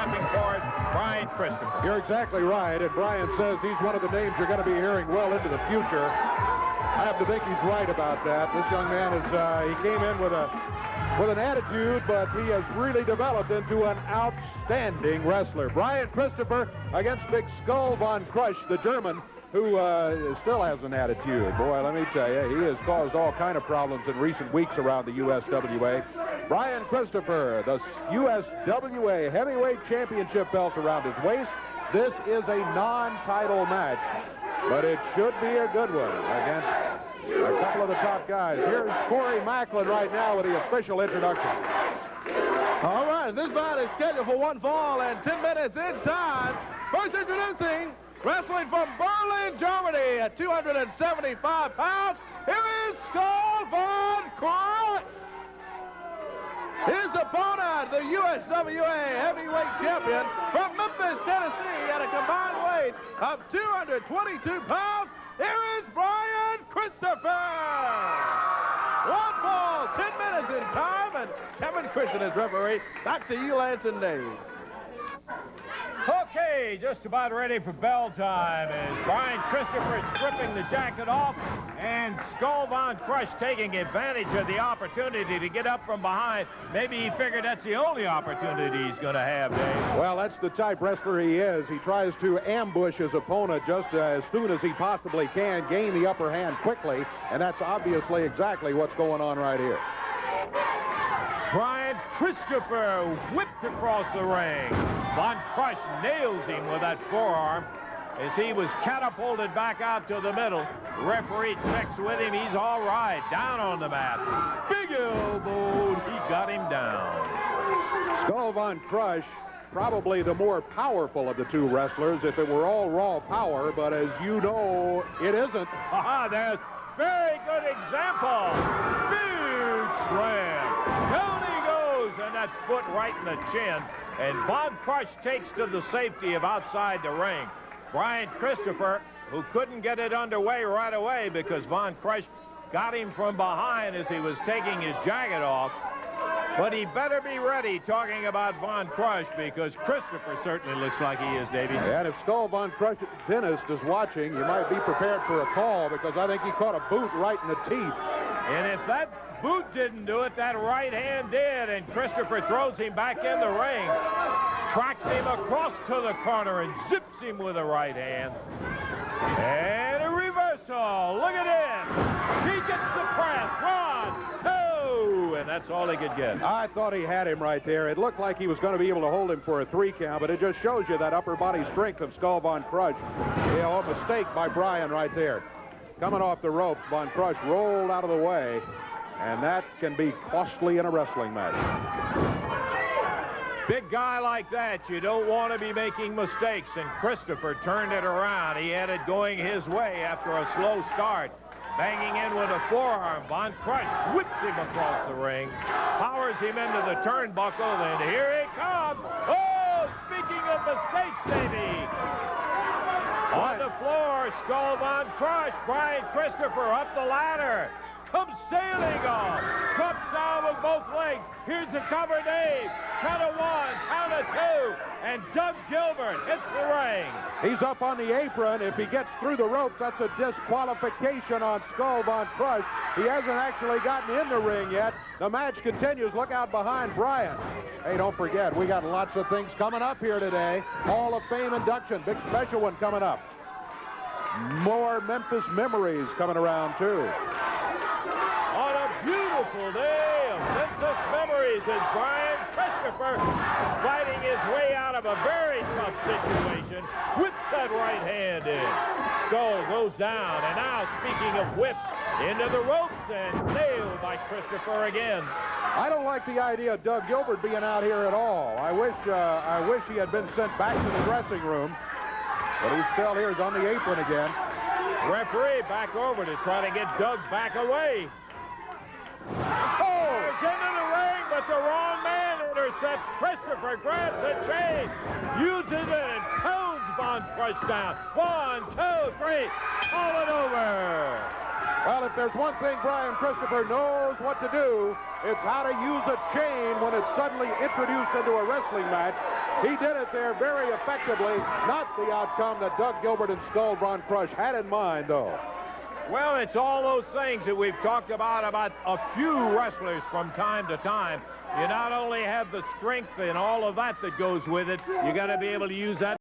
stepping forward, Brian Christopher. You're exactly right, and Brian says he's one of the names you're going to be hearing well into the future. I have to think he's right about that. This young man he came in with an attitude, but he has really developed into an outstanding wrestler. Brian Christopher against Big Skull von Krush, the German, who still has an attitude. Boy, let me tell you, he has caused all kind of problems in recent weeks around the USWA. Brian Christopher, the USWA Heavyweight Championship belt around his waist. This is a non-title match, but it should be a good one against a couple of the top guys. Here's Corey Macklin right now with the official introduction. All right, this bout is scheduled for 1 fall and 10 minutes in time. First introducing, wrestling from Berlin, Germany at 275 pounds, here is Skull von Krush. His opponent, the USWA Heavyweight Champion from Memphis, Tennessee, at a combined weight of 222 pounds, here is Brian Christopher. 1 fall, 10 minutes in time, and Kevin Christian is referee. Back to you, Lance and Dave. Okay, just about ready for bell time as Brian Christopher is stripping the jacket off and Skull von Krush taking advantage of the opportunity to get up from behind. Maybe he figured that's the only opportunity he's going to have, Dave. Well, that's the type wrestler he is. He tries to ambush his opponent just as soon as he possibly can, gain the upper hand quickly, and that's obviously exactly what's going on right here. Brian Christopher whipped across the ring. Von Krush nails him with that forearm as he was catapulted back out to the middle. The referee checks with him. He's all right. Down on the mat. Big elbow. He got him down. Skull von Krush, probably the more powerful of the two wrestlers if it were all raw power, but as you know, it isn't. There's very good example. Big slam. Down he goes, and that foot right in the chin. And Von Krush takes to the safety of outside the ring. Brian Christopher, who couldn't get it underway right away because Von Krush got him from behind as he was taking his jacket off. But he better be ready talking about Von Krush because Christopher certainly looks like he is, Davey. And if Skull von Krush dentist is watching, you might be prepared for a call because I think he caught a boot right in the teeth. And if that boot didn't do it, that right hand did, and Christopher throws him back in the ring, tracks him across to the corner and zips him with a right hand. And a reversal. Look at him. He gets the press. 1, 2, and that's all he could get. I thought he had him right there. It looked like he was going to be able to hold him for a 3 count, but it just shows you that upper body strength of Skull von Krush. You know, a mistake by Brian right there. Coming off the ropes, von Krush rolled out of the way, and that can be costly in a wrestling match. Big guy like that, you don't want to be making mistakes, and Christopher turned it around. He had it going his way after a slow start. Banging in with a forearm, Von Krush whips him across the ring, powers him into the turnbuckle, and here he comes. Oh, speaking of mistakes, Davey. On the floor, Skull von Krush, Brian Christopher up the ladder. Comes sailing off. Drops down with both legs. Here's the cover, Dave. Count of 1, count of 2. And Doug Gilbert hits the ring. He's up on the apron. If he gets through the ropes, that's a disqualification on Skull von Krush. He hasn't actually gotten in the ring yet. The match continues. Look out behind Brian. Hey, don't forget, we got lots of things coming up here today. Hall of Fame induction. Big special one coming up. More Memphis memories coming around, too. On a beautiful day of Memphis memories is Brian Christopher fighting his way out of a very tough situation. Whips that right hand in. Skull goes down, and now, speaking of whips, into the ropes and nailed by Christopher again. I don't like the idea of Doug Gilbert being out here at all. I wish he had been sent back to the dressing room, but he's still here. He's on the apron again. Referee back over to try to get Doug back away. Oh, he's into the ring, but the wrong man intercepts. Christopher grabs the chain, uses it, and pounds Von Krush down. 1, 2, 3, all it over. Well, if there's one thing Brian Christopher knows what to do, it's how to use a chain when it's suddenly introduced into a wrestling match. He did it there very effectively. Not the outcome that Doug Gilbert and Skull Von Krush had in mind, though. Well, it's all those things that we've talked about a few wrestlers from time to time. You not only have the strength and all of that goes with it, you got to be able to use that